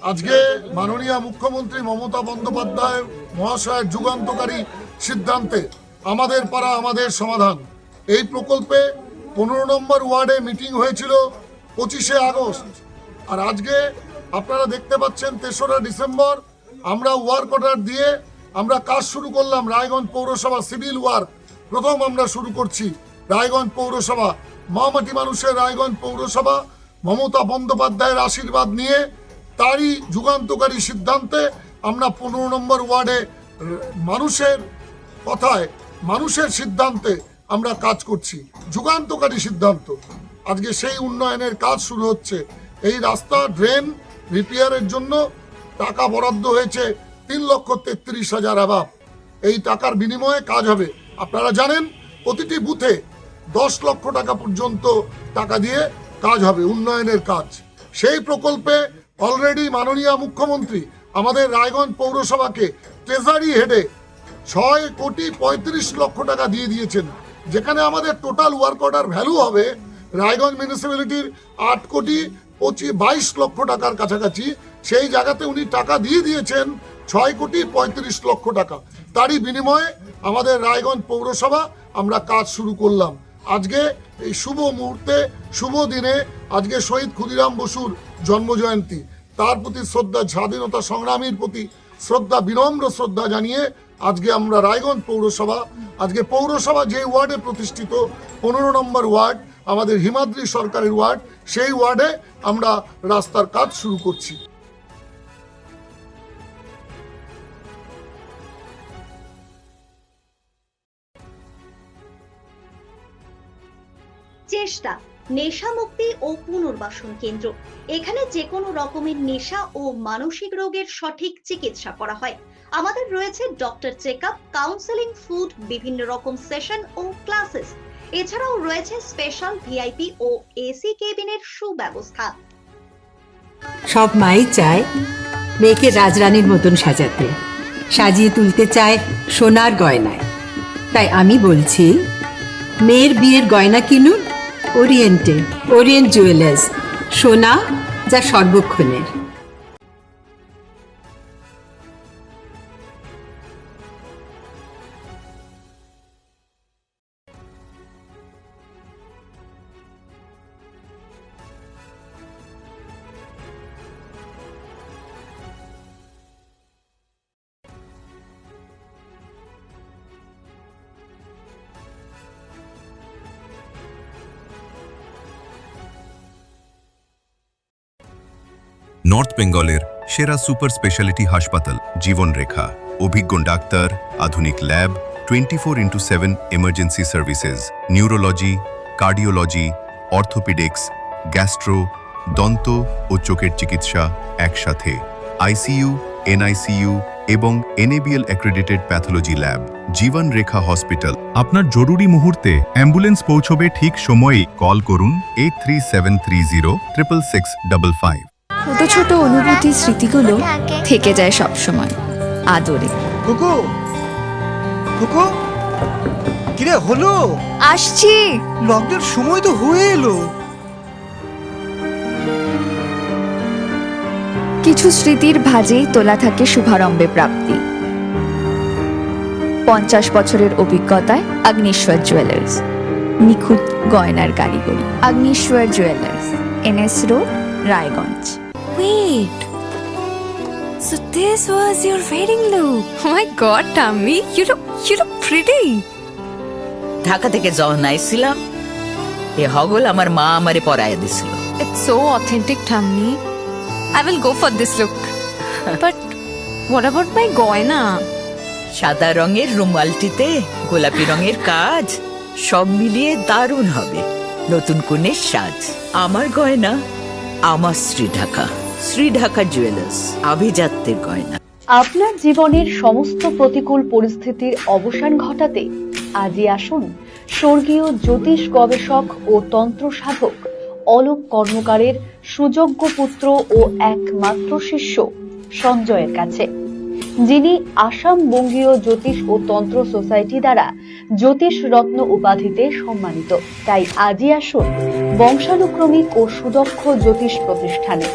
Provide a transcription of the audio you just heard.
আজকে মাননীয় মুখ্যমন্ত্রী মমতা বন্দ্যোপাধ্যায় মহাশয়ের যুগান্তকারী সিদ্ধান্তে আমাদের পাড়া আমাদের সমাধান এই প্রকল্পে 15 নম্বর ওয়ার্ডে মিটিং হয়েছিল 25শে আগস্ট। আর আজকে আপনারা দেখতে পাচ্ছেন 3রা ডিসেম্বর আমরা ওয়ার্ক অর্ডার দিয়ে আমরা কাজ শুরু করলাম। রায়গঞ্জ পৌরসভা সিভিল ওয়ার্ক প্রথম আমরা শুরু করছি। রায়গঞ্জ পৌরসভা মহামাটি মানুষের রায়গঞ্জ পৌরসভা মমতা বন্দ্যোপাধ্যায়ের আশীর্বাদ নিয়ে তারই যুগান্তকারী সিদ্ধান্তে আমরা 15 নম্বর ওয়ার্ডে মানুষের কথায় মানুষের সিদ্ধান্তে আমরা কাজ করছি। যুগান্তকারী সিদ্ধান্ত। আজকে সেই উন্নয়নের কাজ শুরু হচ্ছে। এই রাস্তা ড্রেন রিপেয়ারের জন্য টাকা বরাদ্দ হয়েছে 3,33,000 অ্যাবাব। এই টাকার বিনিময়ে কাজ হবে। আপনারা জানেন প্রতিটি বুথে 10 লক্ষ টাকা পর্যন্ত টাকা দিয়ে কাজ হবে, উন্নয়নের কাজ। সেই প্রকল্পে অলরেডি মাননীয় মুখ্যমন্ত্রী আমাদের রায়গঞ্জ পৌরসভাকে ট্রেজারি হেডে 6,35,00,000 টাকা দিয়ে দিয়েছেন, যেখানে আমাদের টোটাল ওয়ার্ক অর্ডার ভ্যালু হবে রায়গঞ্জ মিউনিসিপ্যালিটির 8,22,00,000 টাকার কাছাকাছি। সেই জায়গাতে উনি টাকা দিয়ে দিয়েছেন 6,35,00,000 টাকা। তারই বিনিময়ে আমাদের রায়গঞ্জ পৌরসভা আমরা কাজ শুরু করলাম। আজকে এই শুভ মুহূর্তে শুভ দিনে আজকে শহীদ ক্ষুদিরাম বসুর জন্মজয়ন্তী, তার প্রতি শ্রদ্ধা, স্বাধীনতা সংগ্রামীর প্রতি শ্রদ্ধা, বিনম্র শ্রদ্ধা জানিয়ে আজকে আমরা রায়গঞ্জ পৌরসভা, আজকে পৌরসভা যে ওয়ার্ডে প্রতিষ্ঠিত 15 নম্বর ওয়ার্ড আমাদের হিমাদ্রি সরকারের ওয়ার্ড, সেই ওয়ার্ডে আমরা রাস্তার কাজ শুরু করছি। চেষ্টা নেশা মুক্তি ও পুনর্বাসন কেন্দ্র। এখানে যে কোনো রকমের নেশা ও মানসিক রোগের সঠিক চিকিৎসা করা হয়। আমাদের রয়েছে ডক্টর চেকআপ, কাউন্সেলিং, ফুড, বিভিন্ন রকম সেশন ও ক্লাসেস। এছাড়াও রয়েছে স্পেশাল ভিআইপি ও এসি কেবিনের সুব্যবস্থা। সব মাই চায় মেয়েকে রাজরানীর মতন সাজাতে, সাজিয়ে তুলতে চায় সোনার গয়নায়। তাই আমি বলছি মেয়ের বিয়ের গয়না কিনুন ওরিয়েন্ট জুয়েলার্স, সোনা যা সর্বক্ষণের। নর্থ বেঙ্গলের সেরা সুপার স্পেশালিটি হাসপাতাল জীবনরেখা, অভিজ্ঞ ডাক্তার, আধুনিক lab, 24x7 emergency services, neurology, cardiology, orthopaedics, gastro, দন্ত ও চোখের চিকিৎসা একসাথে, আইসিইউ, এনআইসিইউ এবং NABL accredited pathology lab. জীবনরেখা hospital. আপনার জরুরি মুহূর্তে অ্যাম্বুলেন্স পৌঁছবে ঠিক সময়েই। কল করুন 8373066655। ছোট ছোট অনুভূতি, স্মৃতিগুলো থেকে যায় সব সময় আদরে। কুকু কুকু, কিরে হলো? আসছি। লকডাউন সময় তো হয়ে এলো। কিছু স্মৃতির ভাজেই তোলা থাকে শুভারম্ভে প্রাপ্তি। 50 বছরের অভিজ্ঞতায় আগ্নেশ্বর জুয়েলার্স, নিখুঁত গয়নার কারিগরি। Agneshwar jewellers, NS road, Raiganj. Wait, so this was your wedding look? Oh my god, Tammy, you look pretty. Dhaka থেকে যখন আইছিলাম এ হগল আমার মা আমারে পরাইয়া দিছিল। It's so authentic, Tammy. I will go for this look. But what about my goina? সাদা রঙের রুমালটিতে গোলাপি রঙের কাজ, সব মিলিয়ে দারুণ হবে নতুন কনের সাজ। আমার গয়না আমার শ্রীঢাকা জুয়েলার্স, আভিজাত্যের গয়না। আপনার জীবনের সমস্ত প্রতিকূল পরিস্থিতির অবসান ঘটাতে আজই আসুন স্বর্গীয় জ্যোতিষ গবেষক ও তন্ত্র সাধক অলোক কর্মকারের সুযোগ্য পুত্র ও একমাত্র শিষ্য সঞ্জয়ের কাছে, যিনি আসাম বঙ্গীয় জ্যোতিষ ও তন্ত্র সোসাইটি দ্বারা জ্যোতিষ রত্ন উপাধিতে সম্মানিত। তাই আজই আসুন বংশানুক্রমিক ও সুদক্ষ জ্যোতিষ প্রতিষ্ঠানে।